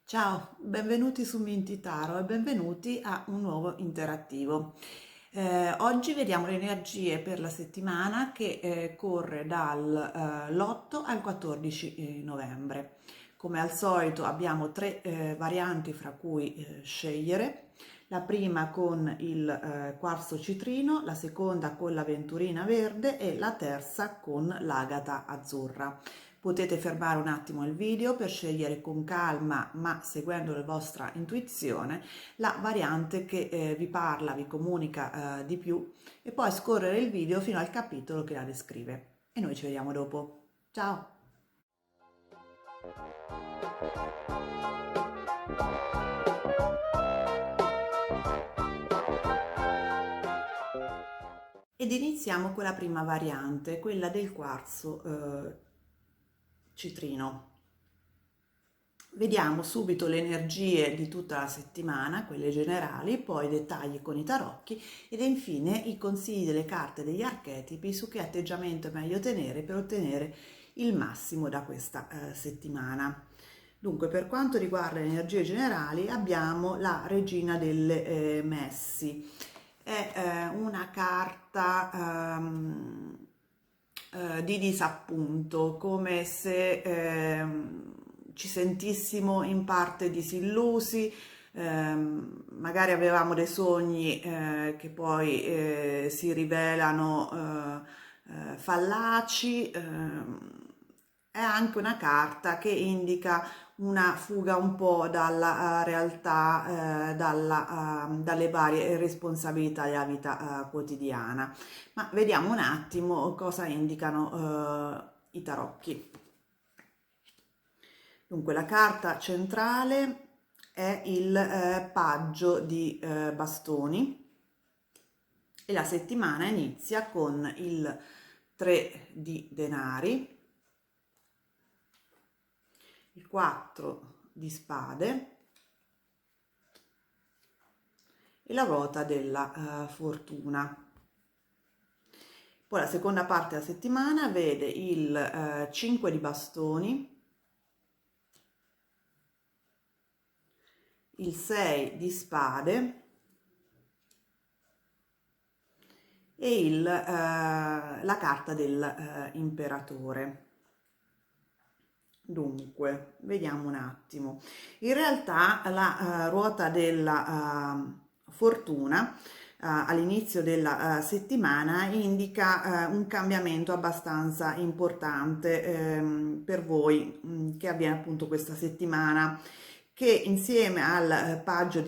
Ciao, benvenuti su Mintitaro e benvenuti a un nuovo interattivo. Oggi vediamo le energie per la settimana che corre dall'8 al 14 novembre. Come al solito abbiamo tre varianti fra cui scegliere. La prima con il quarzo citrino, la seconda con l'aventurina verde e la terza con l'agata azzurra. Potete fermare un attimo il video per scegliere con calma, ma seguendo la vostra intuizione, la variante che vi parla, vi comunica di più e poi scorrere il video fino al capitolo che la descrive. E noi ci vediamo dopo. Ciao! Ed iniziamo con la prima variante, quella del quarzo citrino. Vediamo subito le energie di tutta la settimana, quelle generali, poi i dettagli con i tarocchi ed infine i consigli delle carte degli archetipi su che atteggiamento è meglio tenere per ottenere il massimo da questa settimana. Dunque, per quanto riguarda le energie generali, abbiamo la Regina delle Messi. È una carta di disappunto, come se ci sentissimo in parte disillusi, magari avevamo dei sogni che poi si rivelano fallaci. È anche una carta che indica una fuga un po' dalla realtà, dalle varie responsabilità della vita quotidiana. Ma vediamo un attimo cosa indicano i tarocchi. Dunque, la carta centrale è il paggio di bastoni e la settimana inizia con il 3 di denari, il 4 di spade e la ruota della fortuna. Poi la seconda parte della settimana vede il 5 di bastoni, il 6 di spade e la carta dell'imperatore. Dunque, vediamo un attimo. In realtà la ruota della fortuna all'inizio della settimana indica un cambiamento abbastanza importante per voi che avviene appunto questa settimana, che insieme al paggio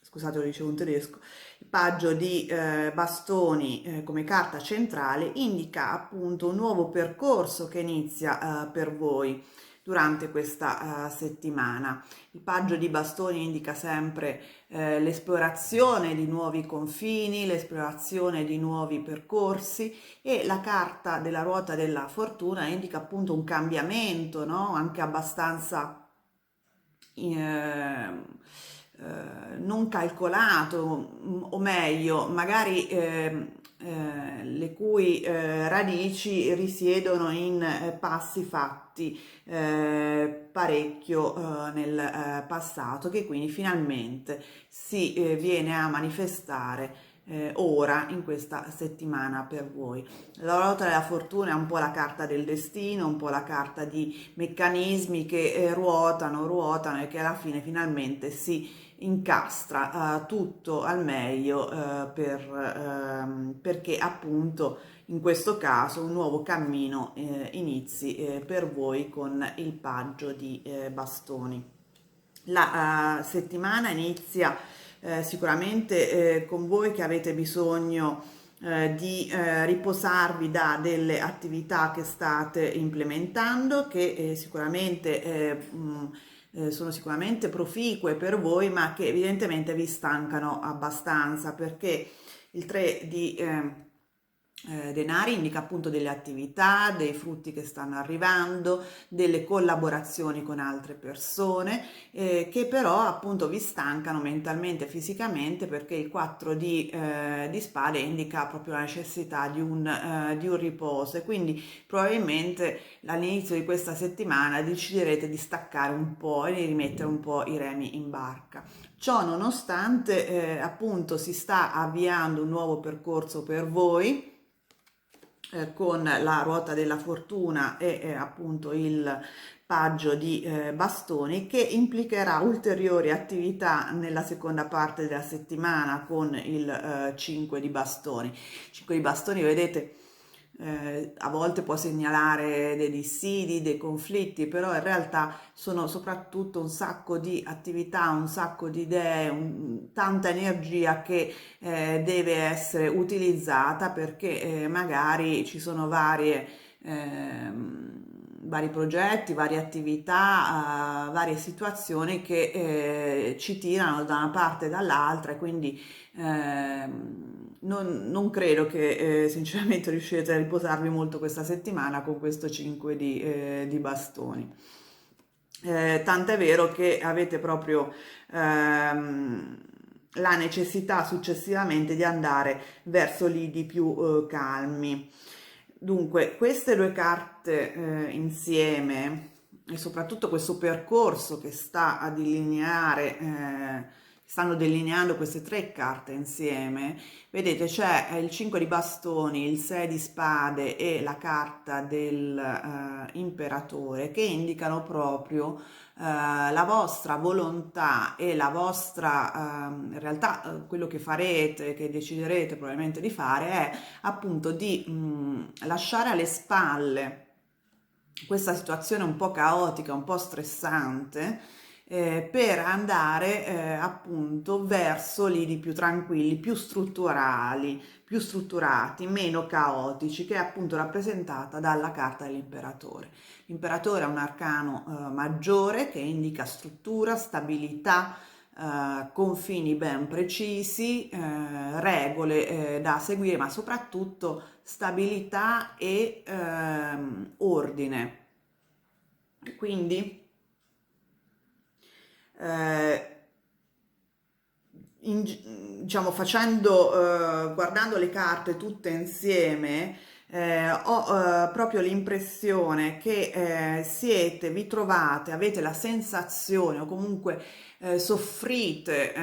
scusate, lo dicevo in tedesco, il paggio di bastoni come carta centrale indica appunto un nuovo percorso che inizia per voi durante questa settimana. Il paggio di bastoni indica sempre l'esplorazione di nuovi confini, l'esplorazione di nuovi percorsi e la carta della ruota della fortuna indica appunto un cambiamento, no? Anche abbastanza non calcolato, o meglio, magari le cui radici risiedono in passi fatti parecchio nel passato, che quindi finalmente si viene a manifestare ora in questa settimana per voi. La ruota della fortuna è un po' la carta del destino, un po' la carta di meccanismi che ruotano e che alla fine finalmente si incastra tutto al meglio perché appunto in questo caso un nuovo cammino inizi per voi con il paggio di bastoni. La settimana inizia sicuramente con voi che avete bisogno di riposarvi da delle attività che state implementando, che sicuramente sono sicuramente proficue per voi, ma che evidentemente vi stancano abbastanza, perché il 3 di denari indica appunto delle attività, dei frutti che stanno arrivando, delle collaborazioni con altre persone che però appunto vi stancano mentalmente e fisicamente, perché il 4 di spade indica proprio la necessità di un riposo, e quindi probabilmente all'inizio di questa settimana deciderete di staccare un po' e di rimettere un po' i remi in barca. Ciò nonostante, appunto, si sta avviando un nuovo percorso per voi con la ruota della fortuna e appunto il paggio di bastoni, che implicherà ulteriori attività nella seconda parte della settimana con il 5 di bastoni. 5 di bastoni, vedete, a volte può segnalare dei dissidi, dei conflitti, però in realtà sono soprattutto un sacco di attività, un sacco di idee, tanta energia che deve essere utilizzata, perché magari ci sono vari progetti, varie attività, varie situazioni che ci tirano da una parte e dall'altra, e quindi non credo che sinceramente riuscirete a riposarvi molto questa settimana con questo 5 di bastoni. Tant'è vero che avete proprio la necessità successivamente di andare verso lidi più calmi. Dunque, queste due carte insieme, e soprattutto questo percorso che sta a delineare, stanno delineando queste tre carte insieme. Vedete, c'è il 5 di bastoni, il 6 di spade e la carta dell'imperatore, che indicano proprio la vostra volontà e la vostra, in realtà, quello che farete, che deciderete probabilmente di fare, è appunto di lasciare alle spalle questa situazione un po' caotica, un po' stressante, per andare appunto verso lidi più tranquilli, più strutturali, più strutturati, meno caotici, che è appunto rappresentata dalla carta dell'imperatore. L'imperatore è un arcano maggiore che indica struttura, stabilità, confini ben precisi, regole da seguire, ma soprattutto stabilità e ordine. Quindi eh, diciamo, guardando le carte tutte insieme, ho proprio l'impressione che vi trovate, avete la sensazione, o comunque soffrite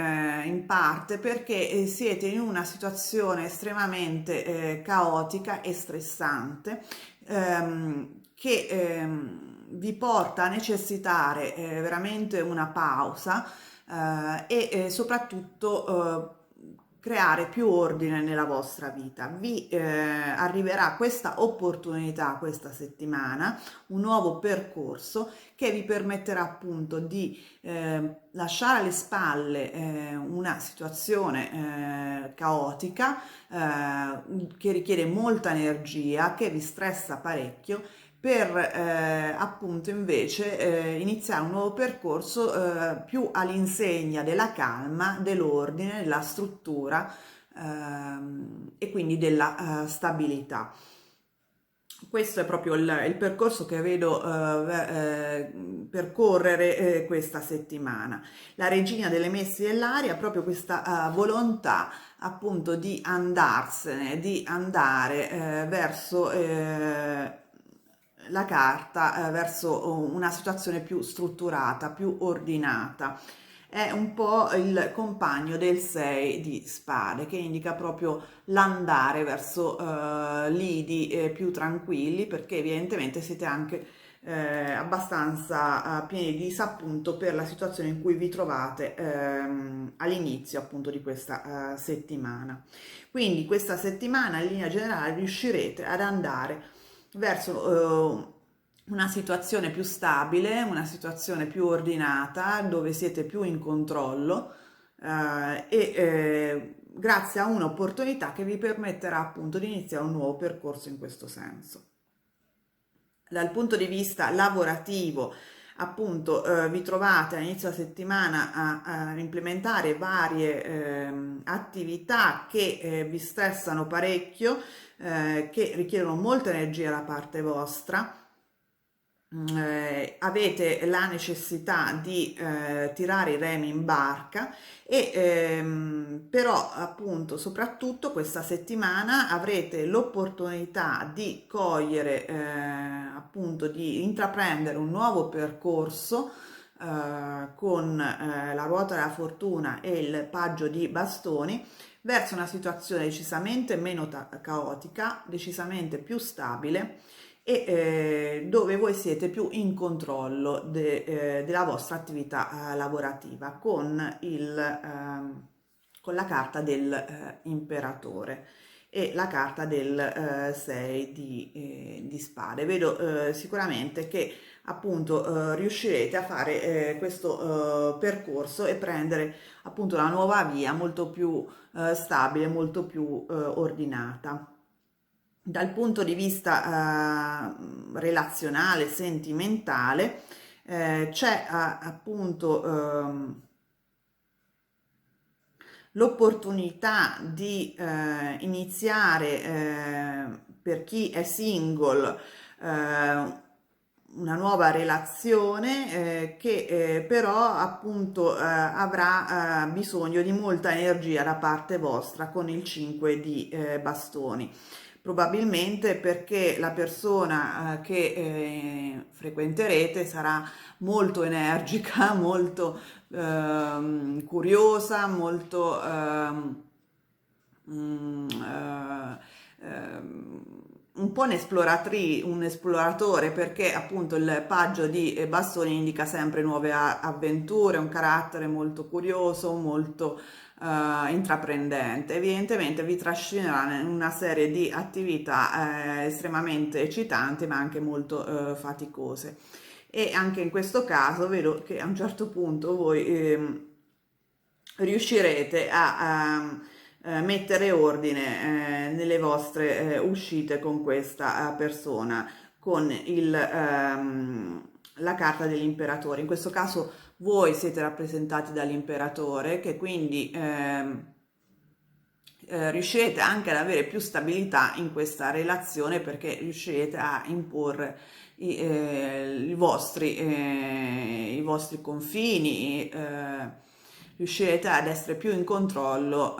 in parte, perché siete in una situazione estremamente caotica e stressante, che vi porta a necessitare veramente una pausa, e soprattutto creare più ordine nella vostra vita. Vi arriverà questa opportunità questa settimana, un nuovo percorso che vi permetterà appunto di lasciare alle spalle una situazione caotica, che richiede molta energia, che vi stressa parecchio, per appunto invece iniziare un nuovo percorso più all'insegna della calma, dell'ordine, della struttura, e quindi della stabilità. Questo è proprio il percorso che vedo percorrere questa settimana. La regina delle messi dell'aria ha proprio questa volontà appunto di andarsene, di andare verso la carta, verso una situazione più strutturata, più ordinata. È un po' il compagno del 6 di spade, che indica proprio l'andare verso lidi più tranquilli, perché evidentemente siete anche abbastanza pieni di disappunto per la situazione in cui vi trovate all'inizio appunto di questa settimana. Quindi questa settimana in linea generale riuscirete ad andare verso una situazione più stabile, una situazione più ordinata, dove siete più in controllo, grazie a un'opportunità che vi permetterà appunto di iniziare un nuovo percorso in questo senso. Dal punto di vista lavorativo appunto vi trovate all'inizio della settimana a implementare varie attività che vi stressano parecchio, che richiedono molta energia da parte vostra. Avete la necessità di tirare i remi in barca e però appunto soprattutto questa settimana avrete l'opportunità di cogliere appunto di intraprendere un nuovo percorso con la ruota della fortuna e il paggio di bastoni verso una situazione decisamente meno caotica, decisamente più stabile e dove voi siete più in controllo della vostra attività lavorativa con la carta del imperatore e la carta del 6 di spade. Vedo sicuramente che appunto riuscirete a fare questo percorso e prendere appunto una nuova via molto più stabile, molto più ordinata. Dal punto di vista relazionale, sentimentale, c'è appunto l'opportunità di iniziare per chi è single una nuova relazione che però appunto avrà bisogno di molta energia da parte vostra con il 5 di bastoni. Probabilmente perché la persona che frequenterete sarà molto energica, molto curiosa, molto un po' un esploratore, perché appunto il paggio di bastoni indica sempre nuove avventure, un carattere molto curioso, molto intraprendente. Evidentemente vi trascinerà in una serie di attività estremamente eccitanti ma anche molto faticose, e anche in questo caso vedo che a un certo punto voi riuscirete a mettere ordine nelle vostre uscite con questa persona, con la carta dell'imperatore. In questo caso voi siete rappresentati dall'imperatore, che quindi riuscirete anche ad avere più stabilità in questa relazione, perché riuscirete a imporre i vostri confini, riuscirete ad essere più in controllo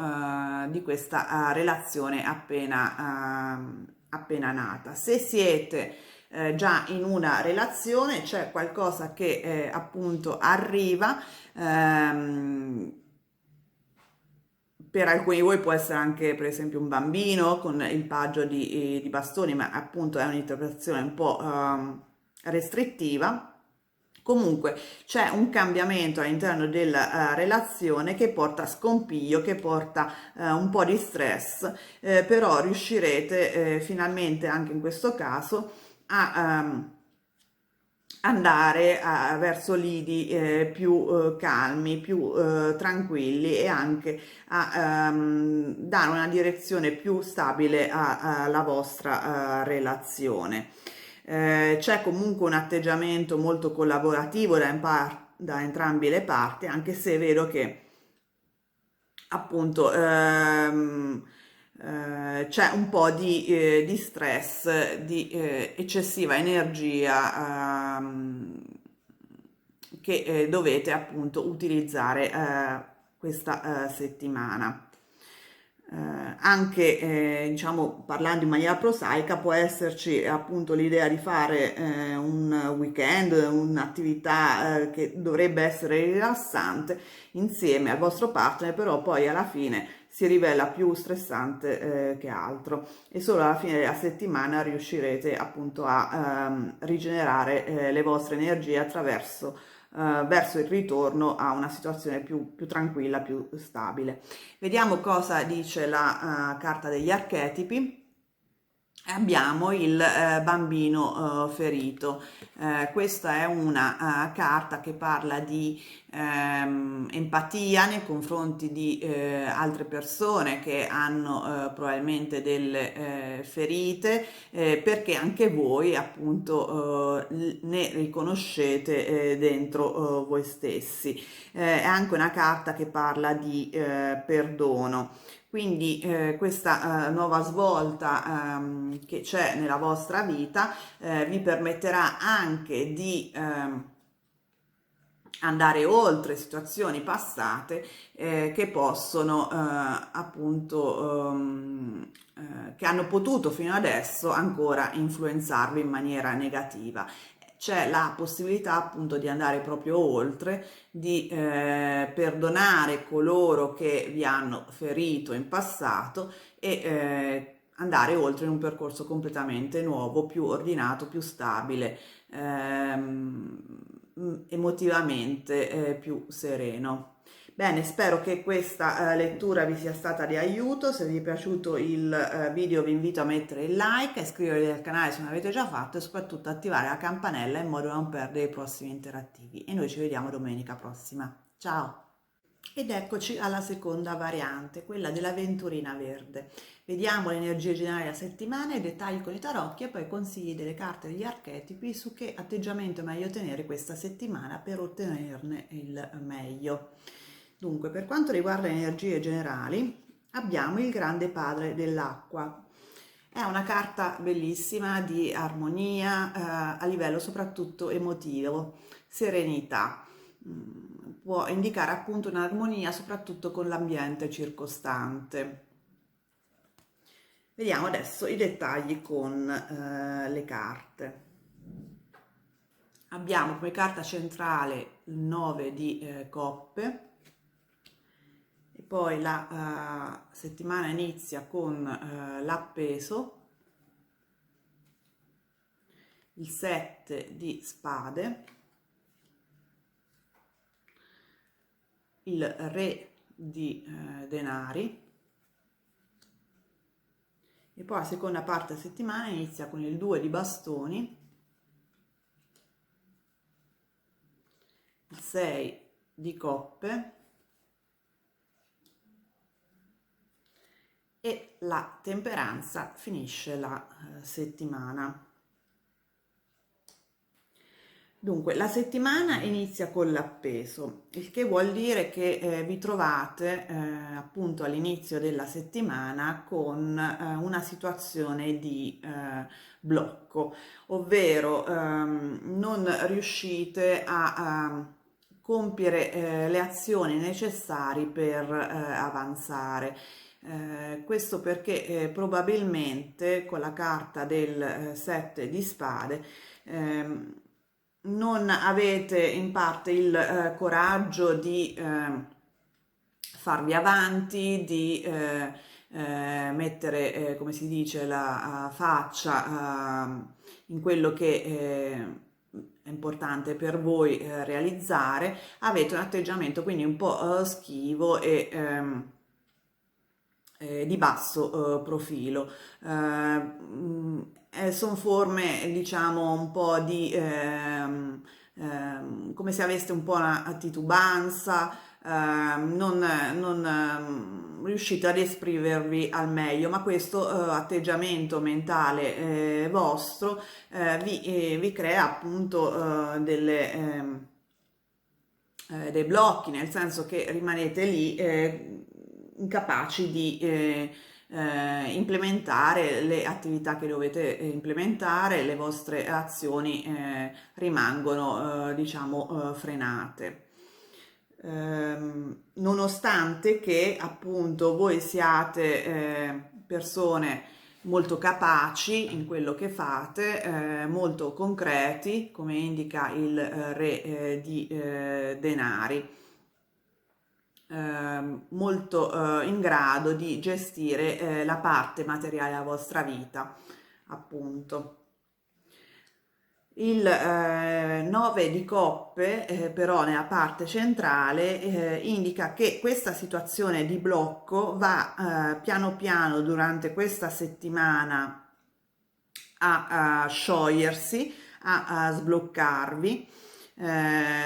di questa relazione appena nata. Se siete già in una relazione, c'è qualcosa che appunto arriva. Per alcuni di voi può essere anche per esempio un bambino con il paggio di bastoni, ma appunto è un'interpretazione un po' restrittiva. Comunque c'è un cambiamento all'interno della relazione che porta scompiglio, che porta un po' di stress, però riuscirete finalmente anche in questo caso a andare verso lidi più calmi, più tranquilli, e anche a dare una direzione più stabile alla vostra relazione. C'è comunque un atteggiamento molto collaborativo da entrambe le parti, anche se è vero che appunto c'è un po' di stress, di eccessiva energia che dovete appunto utilizzare questa settimana. Anche diciamo, parlando in maniera prosaica, può esserci appunto l'idea di fare un weekend, un'attività che dovrebbe essere rilassante insieme al vostro partner, però poi alla fine si rivela più stressante che altro, e solo alla fine della settimana riuscirete appunto a rigenerare le vostre energie attraverso verso il ritorno a una situazione più tranquilla, più stabile. Vediamo cosa dice la carta degli archetipi. abbiamo il bambino ferito. Questa è una carta che parla di empatia nei confronti di altre persone che hanno probabilmente delle ferite, perché anche voi appunto ne riconoscete dentro voi stessi. È anche una carta che parla di perdono. Quindi questa nuova svolta che c'è nella vostra vita vi permetterà anche di andare oltre situazioni passate che possono appunto che hanno potuto fino adesso ancora influenzarvi in maniera negativa. C'è la possibilità appunto di andare proprio oltre, di perdonare coloro che vi hanno ferito in passato e andare oltre in un percorso completamente nuovo, più ordinato, più stabile, emotivamente più sereno. Bene, spero che questa lettura vi sia stata di aiuto. Se vi è piaciuto il video vi invito a mettere il like, a iscrivervi al canale se non l'avete già fatto e soprattutto attivare la campanella in modo da non perdere i prossimi interattivi. E noi ci vediamo domenica prossima. Ciao! Ed eccoci alla seconda variante, quella dell'avventurina verde. Vediamo le energie generali della settimana, i dettagli con i tarocchi e poi i consigli delle carte degli archetipi su che atteggiamento è meglio tenere questa settimana per ottenerne il meglio. Dunque, per quanto riguarda le energie generali, abbiamo il Grande Padre dell'Acqua. È una carta bellissima di armonia a livello soprattutto emotivo, serenità. Può indicare appunto un'armonia soprattutto con l'ambiente circostante. Vediamo adesso i dettagli con le carte. Abbiamo come carta centrale il 9 di coppe e poi la settimana inizia con l'appeso, il 7 di spade, il re di denari e poi la seconda parte della settimana inizia con il 2 di bastoni, il 6 di coppe e la temperanza finisce la settimana. Dunque, la settimana inizia con l'appeso, il che vuol dire che vi trovate appunto all'inizio della settimana con una situazione di blocco, ovvero non riuscite a compiere le azioni necessarie per avanzare. Questo perché probabilmente con la carta del 7 di spade non avete in parte il coraggio di farvi avanti, di mettere, come si dice, la faccia in quello che è importante per voi realizzare. Avete un atteggiamento quindi un po' schivo e di basso profilo. Sono forme, diciamo, un po' di come se aveste un po' una titubanza, non riuscite ad esprimervi al meglio, ma questo atteggiamento mentale vostro vi crea appunto dei blocchi, nel senso che rimanete lì incapaci di implementare le attività che dovete implementare, le vostre azioni rimangono diciamo frenate. Nonostante che appunto voi siate persone molto capaci in quello che fate, molto concreti, come indica il re di denari, molto in grado di gestire la parte materiale della vostra vita, appunto. Il 9 di coppe però nella parte centrale indica che questa situazione di blocco va piano piano durante questa settimana a sciogliersi, a sbloccarvi,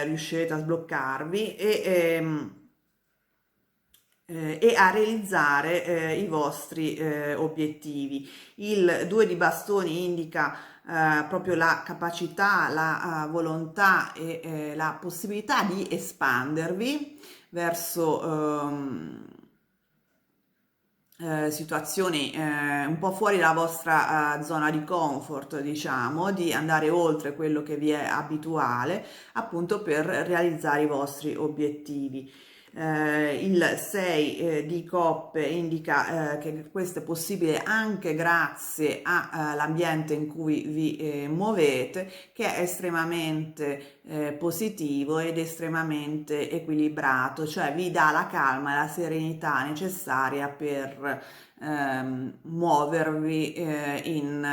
riuscirete a sbloccarvi e a realizzare i vostri obiettivi. Il 2 di bastoni indica proprio la capacità, la volontà e la possibilità di espandervi verso situazioni un po' fuori dalla vostra zona di comfort, diciamo, di andare oltre quello che vi è abituale, appunto per realizzare i vostri obiettivi. Il 6 di coppe indica che questo è possibile anche grazie all'ambiente in cui vi muovete, che è estremamente positivo ed estremamente equilibrato, cioè vi dà la calma e la serenità necessaria per muovervi in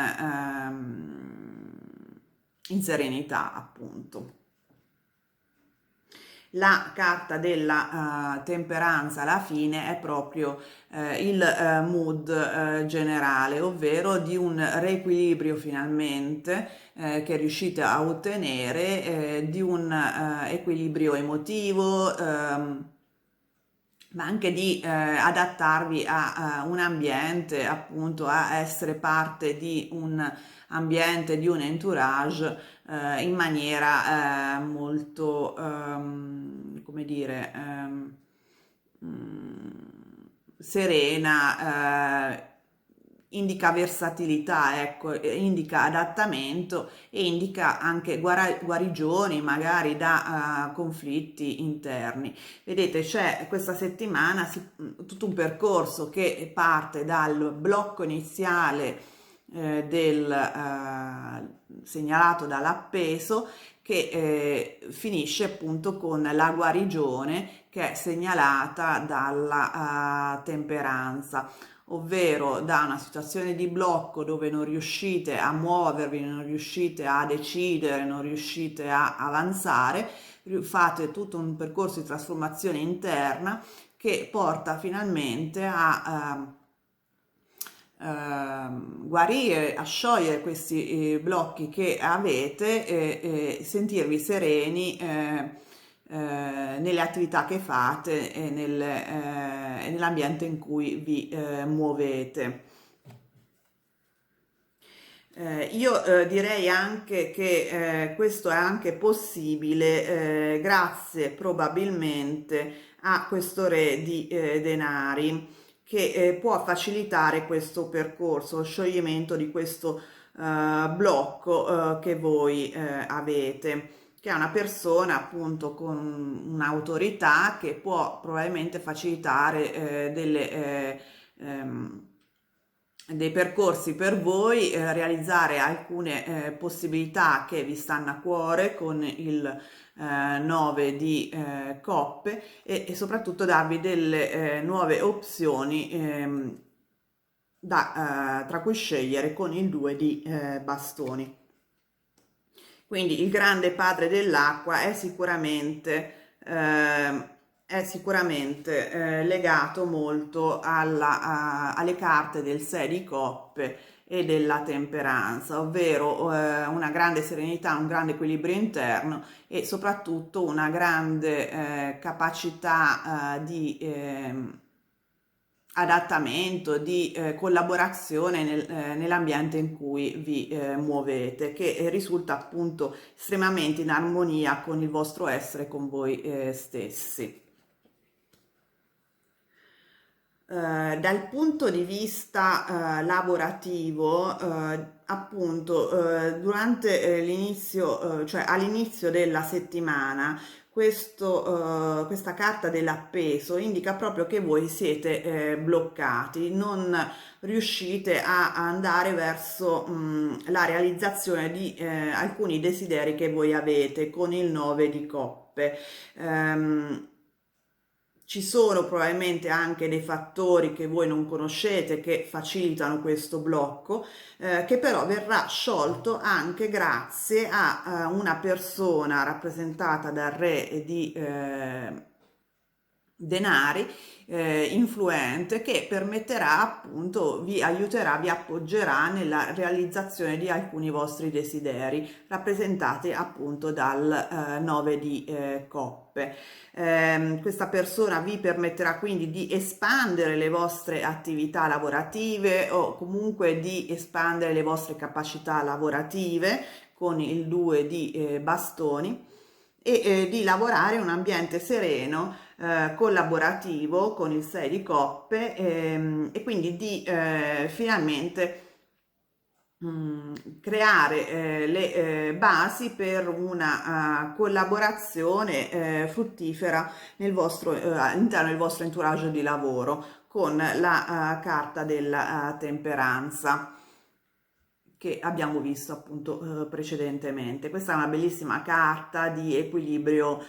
serenità, appunto. La carta della temperanza alla fine è proprio il mood generale, ovvero di un reequilibrio finalmente che riuscite a ottenere, di un equilibrio emotivo, ma anche di adattarvi a un ambiente, appunto a essere parte di un ambiente, di un entourage in maniera molto, come dire, serena, indica versatilità, ecco, indica adattamento e indica anche guarigioni magari da conflitti interni. Vedete, c'è questa settimana tutto un percorso che parte dal blocco iniziale segnalato dall'appeso che finisce appunto con la guarigione che è segnalata dalla temperanza, ovvero da una situazione di blocco dove non riuscite a muovervi, non riuscite a decidere, non riuscite a avanzare, fate tutto un percorso di trasformazione interna che porta finalmente a guarire, a sciogliere questi blocchi che avete e sentirvi sereni nelle attività che fate e nell'ambiente in cui vi muovete. Io direi anche che questo è anche possibile grazie probabilmente a questo re di denari che può facilitare questo percorso, lo scioglimento di questo blocco che voi avete, che è una persona appunto con un'autorità che può probabilmente facilitare dei percorsi per voi, realizzare alcune possibilità che vi stanno a cuore con il 9 di coppe e soprattutto darvi delle nuove opzioni tra cui scegliere con il 2 di bastoni. Quindi il grande padre dell'acqua è sicuramente legato molto alle carte del 6 di coppe e della temperanza, ovvero una grande serenità, un grande equilibrio interno e soprattutto una grande capacità di adattamento, di collaborazione nell'ambiente in cui vi muovete, che risulta appunto estremamente in armonia con il vostro essere, con voi stessi. Dal punto di vista lavorativo, appunto, durante l'inizio, cioè all'inizio della settimana, questa carta dell'appeso indica proprio che voi siete bloccati, non riuscite a andare verso la realizzazione di alcuni desideri che voi avete con il 9 di coppe. Ci sono probabilmente anche dei fattori che voi non conoscete che facilitano questo blocco, che però verrà sciolto anche grazie a una persona rappresentata dal re denari influente, che permetterà appunto, vi aiuterà, vi appoggerà nella realizzazione di alcuni vostri desideri, rappresentati appunto dal 9 di coppe. Questa persona vi permetterà quindi di espandere le vostre attività lavorative o comunque di espandere le vostre capacità lavorative con il 2 di bastoni, e di lavorare in un ambiente sereno, collaborativo con il 6 di coppe, e quindi di finalmente creare le basi per una collaborazione fruttifera all'interno del vostro entourage di lavoro, con la carta della temperanza che abbiamo visto appunto precedentemente. Questa è una bellissima carta di equilibrio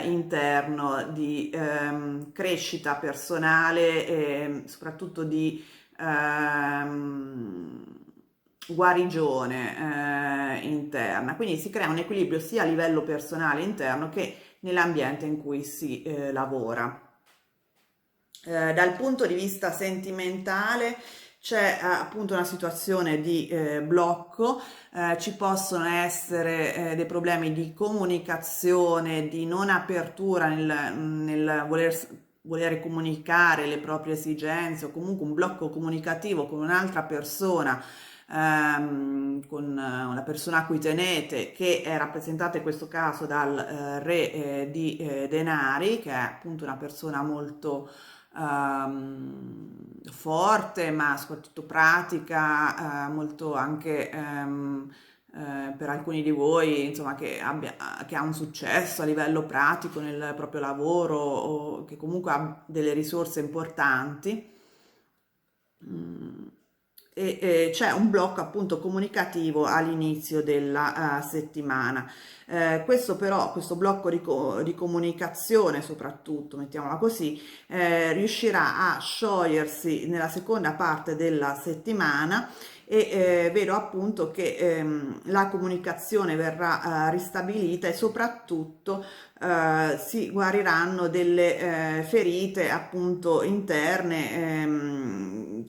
interno, di crescita personale e soprattutto di guarigione interna. Quindi si crea un equilibrio sia a livello personale interno che nell'ambiente in cui si lavora. Dal punto di vista sentimentale c'è appunto una situazione di blocco, ci possono essere dei problemi di comunicazione, di non apertura nel voler comunicare le proprie esigenze, o comunque un blocco comunicativo con un'altra persona, con una persona a cui tenete, che è rappresentata in questo caso dal re di denari, che è appunto una persona molto forte, ma soprattutto pratica, molto anche per alcuni di voi, insomma, che ha un successo a livello pratico nel proprio lavoro, o che comunque ha delle risorse importanti. E c'è un blocco appunto comunicativo all'inizio della settimana. Questo però, questo blocco di comunicazione soprattutto, mettiamola così, riuscirà a sciogliersi nella seconda parte della settimana, e vedo appunto che la comunicazione verrà ristabilita, e soprattutto si guariranno delle ferite appunto interne,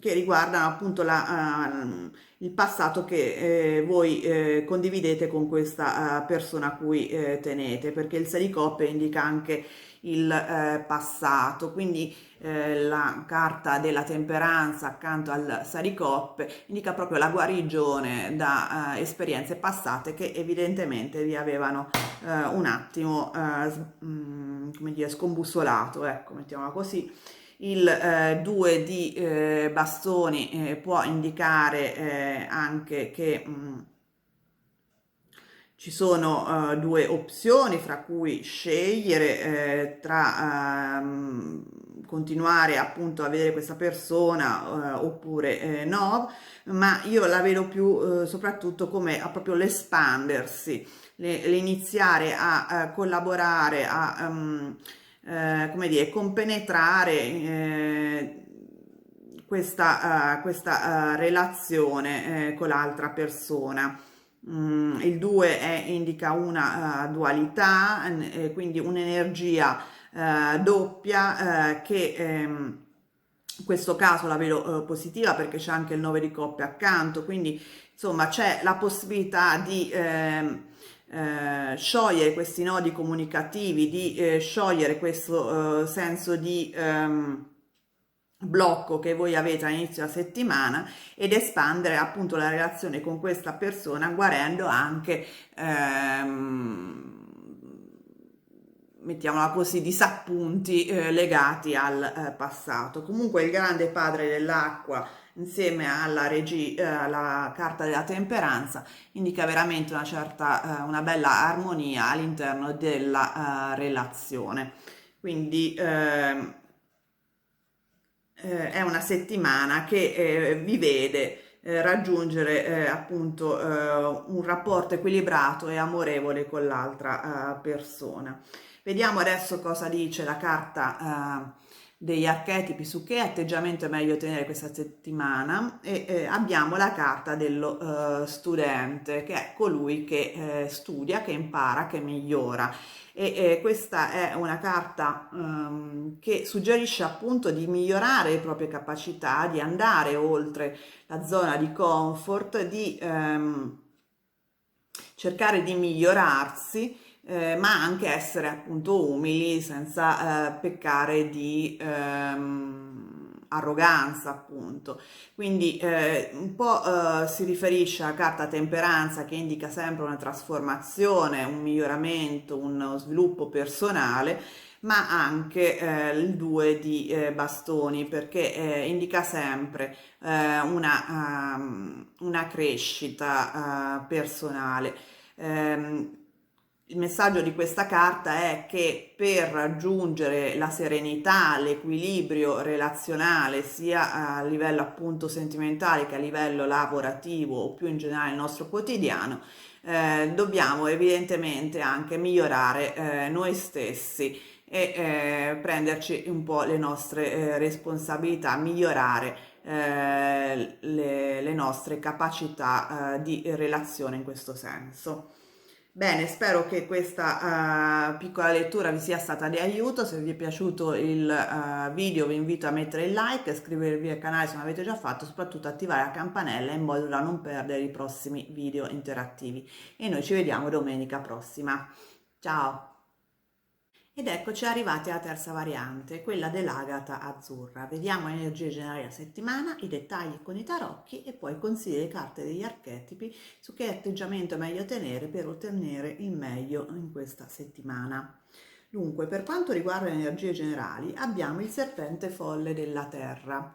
che riguardano appunto il passato che voi condividete con questa persona a cui tenete, perché il 6 di coppe indica anche il passato, quindi la carta della temperanza accanto al 6 di coppe indica proprio la guarigione da esperienze passate che evidentemente vi avevano un attimo come dire, scombussolato, ecco, mettiamola così. Il 2 di bastoni può indicare anche che ci sono due opzioni fra cui scegliere, tra continuare appunto a vedere questa persona oppure no, ma io la vedo più soprattutto come proprio l'espandersi, l'iniziare a collaborare, a come dire, compenetrare questa relazione con l'altra persona. Il 2 indica una dualità, quindi un'energia doppia, che in questo caso la vedo positiva, perché c'è anche il 9 di coppe accanto, quindi insomma c'è la possibilità di sciogliere questi nodi comunicativi, di sciogliere questo senso di blocco che voi avete all'inizio della settimana, ed espandere appunto la relazione con questa persona, guarendo anche mettiamola così, disappunti legati al passato. Comunque il grande padre dell'acqua insieme alla carta della temperanza indica veramente una certa, una bella armonia all'interno della relazione. Quindi è una settimana che vi vede raggiungere appunto un rapporto equilibrato e amorevole con l'altra persona. Vediamo adesso cosa dice la carta degli archetipi su che atteggiamento è meglio tenere questa settimana e abbiamo la carta dello studente, che è colui che studia, che impara, che migliora. Questa è una carta che suggerisce appunto di migliorare le proprie capacità, di andare oltre la zona di comfort, di cercare di migliorarsi, ma anche essere appunto umili senza peccare di arroganza, appunto. Quindi un po' si riferisce alla carta temperanza, che indica sempre una trasformazione, un miglioramento, uno sviluppo personale, ma anche il 2 di bastoni, perché indica sempre una crescita personale. Il messaggio di questa carta è che per raggiungere la serenità, l'equilibrio relazionale, sia a livello appunto sentimentale che a livello lavorativo o più in generale nel nostro quotidiano, dobbiamo evidentemente anche migliorare noi stessi e prenderci un po' le nostre responsabilità, migliorare le nostre capacità di relazione in questo senso. Bene, spero che questa piccola lettura vi sia stata di aiuto. Se vi è piaciuto il video vi invito a mettere il like, iscrivervi al canale se non l'avete già fatto, soprattutto attivare la campanella in modo da non perdere i prossimi video interattivi. E noi ci vediamo domenica prossima. Ciao! Ed eccoci arrivati alla terza variante, quella dell'agata azzurra. Vediamo le energie generali della settimana, i dettagli con i tarocchi e poi consigli le carte degli archetipi su che atteggiamento è meglio tenere per ottenere il meglio in questa settimana. Dunque, per quanto riguarda le energie generali, abbiamo il serpente folle della terra.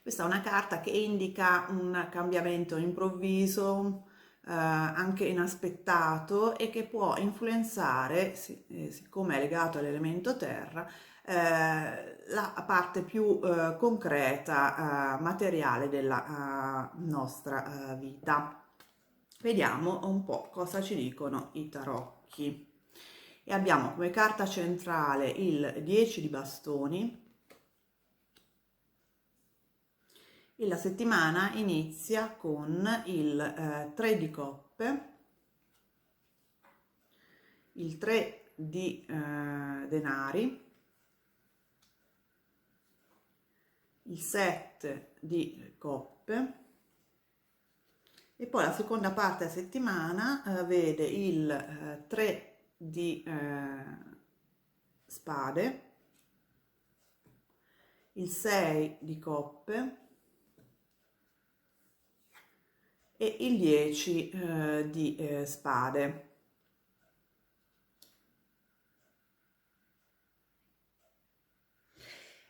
Questa è una carta che indica un cambiamento improvviso, anche inaspettato, e che può influenzare, siccome è legato all'elemento terra, la parte più concreta, materiale della nostra vita. Vediamo un po' cosa ci dicono i tarocchi. E abbiamo come carta centrale il 10 di bastoni. E la settimana inizia con il 3 di coppe, il 3 di denari, il 7 di coppe e poi la seconda parte della settimana vede il 3 di spade, il 6 di coppe e il 10 di spade.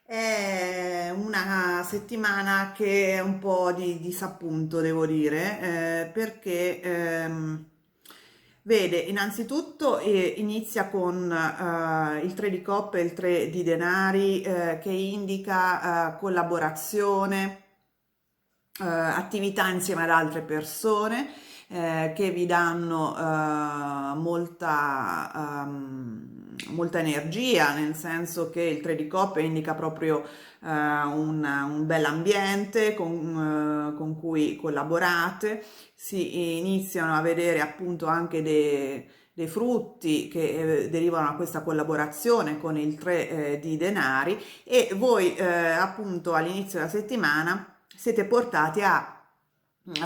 È una settimana che è un po' di disappunto, devo dire, perché vede innanzitutto inizia con il 3 di coppe e il 3 di denari, che indica collaborazione, attività insieme ad altre persone che vi danno molta energia, nel senso che il 3 di coppe indica proprio un bel ambiente con cui collaborate, si iniziano a vedere appunto anche dei frutti che derivano da questa collaborazione con il 3 di denari, e voi appunto all'inizio della settimana siete portati a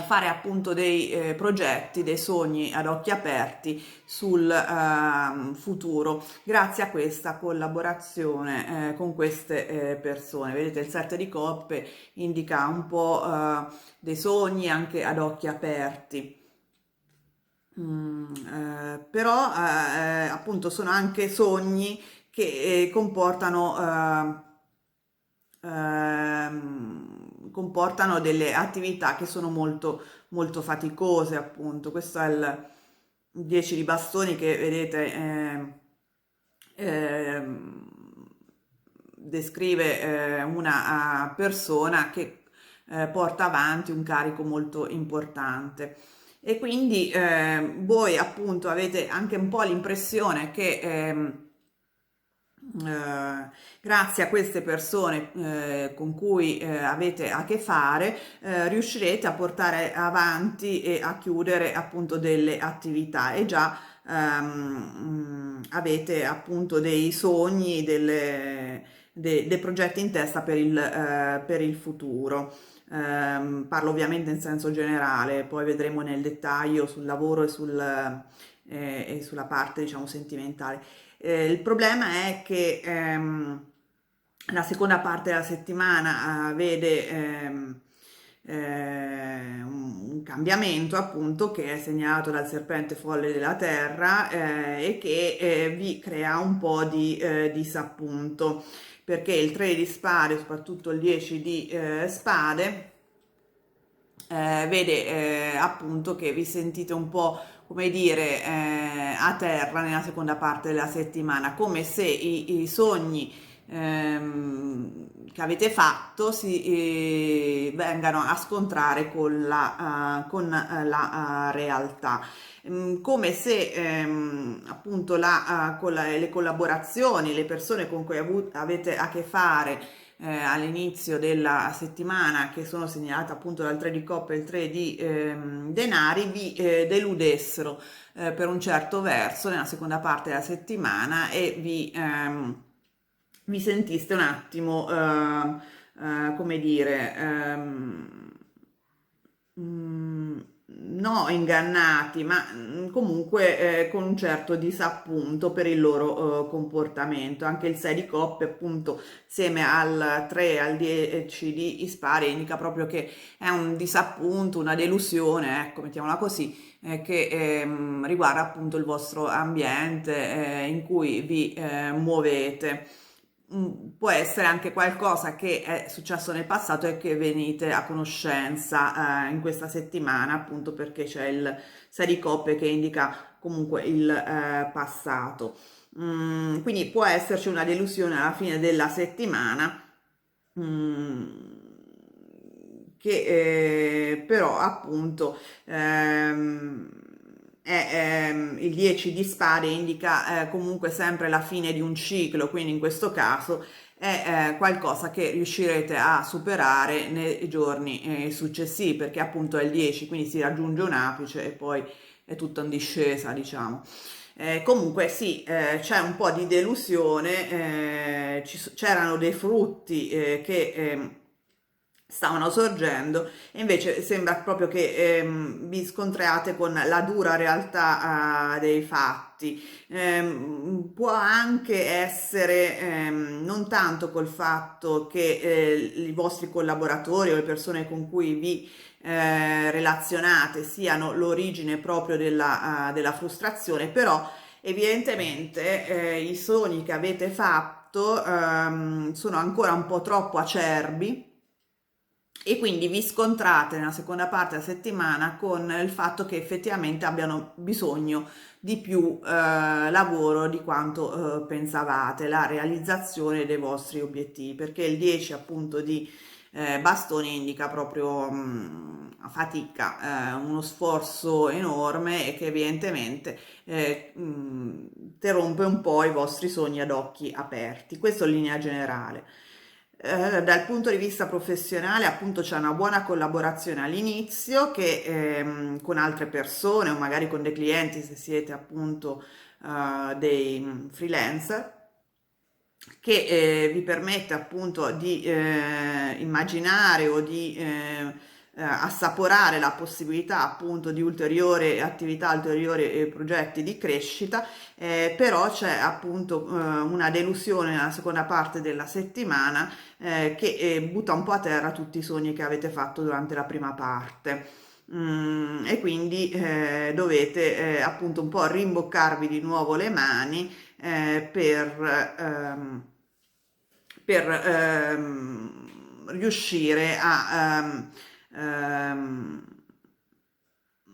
fare appunto dei progetti, dei sogni ad occhi aperti sul futuro, grazie a questa collaborazione con queste persone. Vedete, il 7 di coppe indica un po' dei sogni anche ad occhi aperti. Però appunto sono anche sogni che comportano delle attività che sono molto, molto faticose, appunto. Questo è il 10 di bastoni che vedete descrive una persona che porta avanti un carico molto importante. E quindi voi appunto avete anche un po' l'impressione che grazie a queste persone con cui avete a che fare, riuscirete a portare avanti e a chiudere appunto delle attività e già avete appunto dei sogni, dei progetti in testa per il futuro. Parlo ovviamente in senso generale, poi vedremo nel dettaglio sul lavoro e sulla parte, diciamo, sentimentale. Il problema è che la seconda parte della settimana vede un cambiamento appunto che è segnato dal serpente folle della terra e che vi crea un po' di disappunto, perché il 3 di spade, soprattutto il 10 di spade, vede appunto che vi sentite un po', come dire, a terra nella seconda parte della settimana, come se i sogni che avete fatto vengano a scontrare con la realtà. Come se appunto le collaborazioni, le persone con cui avete a che fare all'inizio della settimana, che sono segnalate appunto dal 3 di coppe e il 3 di denari, vi deludessero per un certo verso nella seconda parte della settimana e vi sentiste un attimo, come dire, no ingannati, ma comunque con un certo disappunto per il loro comportamento. Anche il 6 di coppe, appunto, insieme al 3 e al 10 di spade, indica proprio che è un disappunto, una delusione, ecco, mettiamola così, che riguarda appunto il vostro ambiente in cui vi muovete. Può essere anche qualcosa che è successo nel passato e che venite a conoscenza in questa settimana, appunto perché c'è il 6 di coppe che indica comunque il passato. Quindi può esserci una delusione alla fine della settimana, mm, che però appunto il 10 di spade indica comunque sempre la fine di un ciclo, quindi in questo caso è qualcosa che riuscirete a superare nei giorni successivi, perché appunto è il 10, quindi si raggiunge un apice e poi è tutto in discesa, diciamo. Comunque sì, c'è un po' di delusione, c'erano dei frutti che stavano sorgendo e invece sembra proprio che vi scontriate con la dura realtà dei fatti. Può anche essere non tanto col fatto che i vostri collaboratori o le persone con cui vi relazionate siano l'origine proprio della frustrazione, però evidentemente i sogni che avete fatto sono ancora un po' troppo acerbi e quindi vi scontrate nella seconda parte della settimana con il fatto che effettivamente abbiano bisogno di più lavoro di quanto pensavate, la realizzazione dei vostri obiettivi, perché il 10 appunto di bastoni indica proprio fatica, uno sforzo enorme e che evidentemente interrompe un po' i vostri sogni ad occhi aperti. Questo in linea generale. Dal punto di vista professionale, appunto, c'è una buona collaborazione all'inizio che con altre persone o magari con dei clienti se siete appunto dei freelancer che vi permette appunto di immaginare o di assaporare la possibilità appunto di ulteriori attività, ulteriori progetti di crescita, però c'è appunto una delusione nella seconda parte della settimana che butta un po' a terra tutti i sogni che avete fatto durante la prima parte. E quindi dovete appunto un po' rimboccarvi di nuovo le mani per riuscire a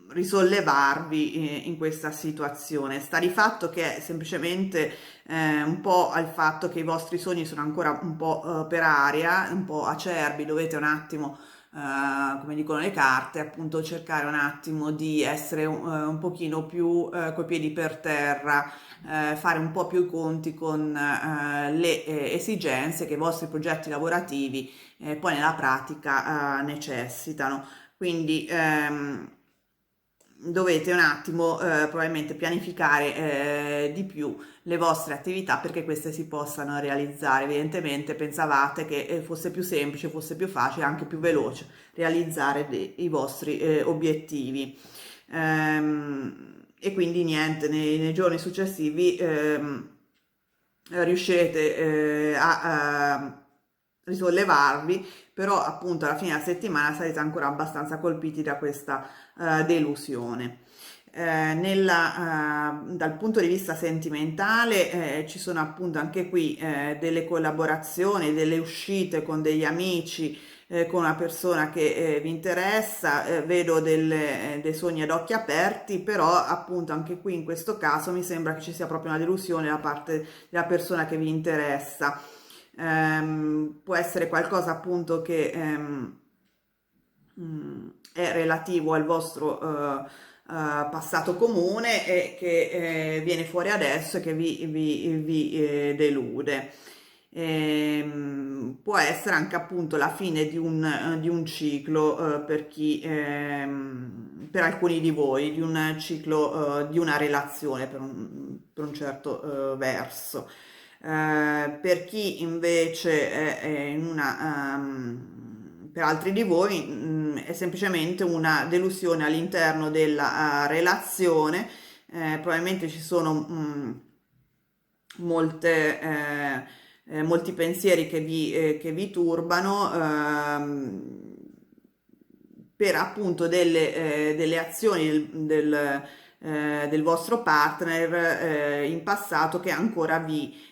risollevarvi in questa situazione. Sta di fatto che è semplicemente un po' al fatto che i vostri sogni sono ancora un po' per aria, un po' acerbi, dovete un attimo come dicono le carte, appunto cercare un attimo di essere un pochino più coi piedi per terra, fare un po' più i conti con le esigenze che i vostri progetti lavorativi poi nella pratica necessitano. Quindi dovete un attimo probabilmente pianificare di più le vostre attività perché queste si possano realizzare. Evidentemente pensavate che fosse più semplice, fosse più facile, anche più veloce realizzare i vostri obiettivi. E quindi niente, nei giorni successivi riuscirete a risollevarvi, però appunto alla fine della settimana sarete ancora abbastanza colpiti da questa delusione. Dal punto di vista sentimentale ci sono appunto anche qui delle collaborazioni, delle uscite con degli amici, con una persona che vi interessa, vedo dei sogni ad occhi aperti, però appunto anche qui in questo caso mi sembra che ci sia proprio una delusione da parte della persona che vi interessa. Può essere qualcosa appunto che è relativo al vostro passato comune e che viene fuori adesso e che vi delude. Può essere anche appunto la fine di un ciclo per chi, per alcuni di voi, di un ciclo di una relazione per un certo verso. Per chi invece è in una, per altri di voi, è semplicemente una delusione all'interno della relazione. Probabilmente ci sono molti pensieri che vi turbano per appunto delle azioni del vostro partner in passato che ancora vi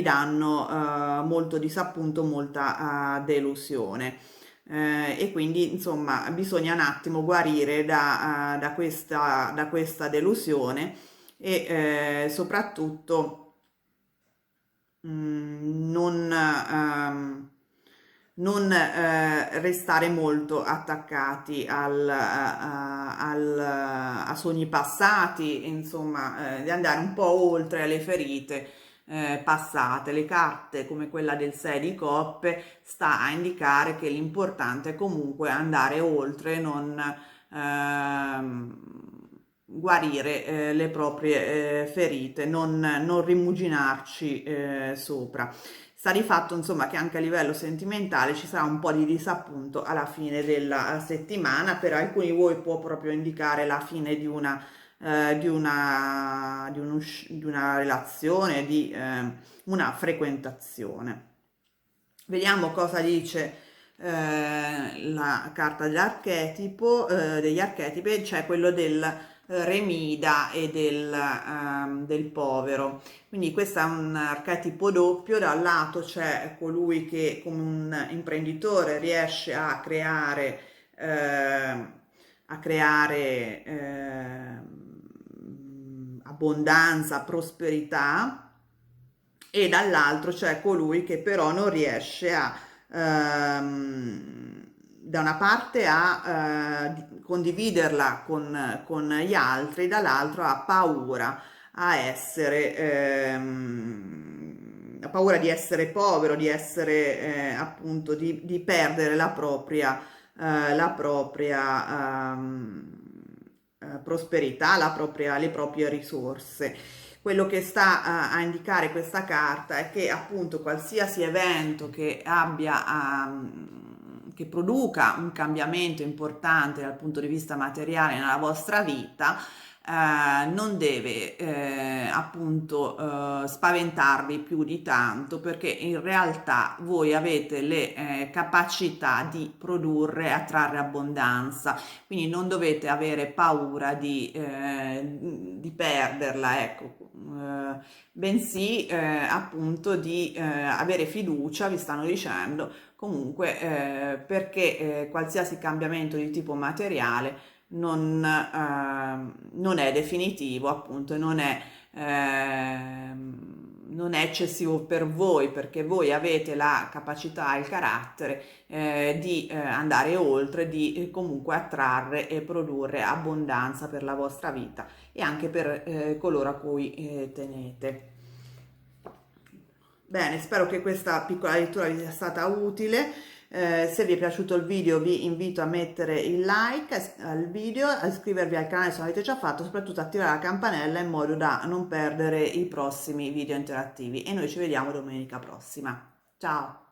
danno molto disappunto, molta delusione. E quindi insomma bisogna un attimo guarire da questa delusione e soprattutto non restare molto attaccati a sogni passati, insomma, di andare un po' oltre alle ferite passate. Le carte come quella del 6 di coppe sta a indicare che l'importante è comunque andare oltre, non guarire le proprie ferite, non rimuginarci sopra. Sta di fatto, insomma, che anche a livello sentimentale ci sarà un po' di disappunto alla fine della settimana. Per alcuni di voi può proprio indicare la fine di una relazione, di una frequentazione. Vediamo cosa dice la carta dell'archetipo, degli archetipi, c'è quello del remida e del povero. Quindi questo è un archetipo doppio: da un lato c'è colui che come un imprenditore riesce a creare abbondanza, prosperità, e dall'altro c'è colui che però non riesce da una parte a condividerla con gli altri, dall'altro ha paura ha paura di essere povero, di essere appunto di perdere la propria prosperità, le proprie risorse. Quello che sta a indicare questa carta è che appunto qualsiasi evento che che produca un cambiamento importante dal punto di vista materiale nella vostra vita non deve appunto spaventarvi più di tanto, perché in realtà voi avete le capacità di produrre e attrarre abbondanza, quindi non dovete avere paura di perderla, ecco. Bensì appunto di avere fiducia, vi stanno dicendo comunque, perché qualsiasi cambiamento di tipo materiale non è definitivo, appunto, non è eccessivo per voi, perché voi avete la capacità e il carattere di andare oltre, di comunque attrarre e produrre abbondanza per la vostra vita e anche per coloro a cui tenete. Bene, spero che questa piccola lettura vi sia stata utile. Se vi è piaciuto il video vi invito a mettere il like al video, a iscrivervi al canale se non l'avete già fatto, soprattutto attivare la campanella in modo da non perdere i prossimi video interattivi e noi ci vediamo domenica prossima. Ciao!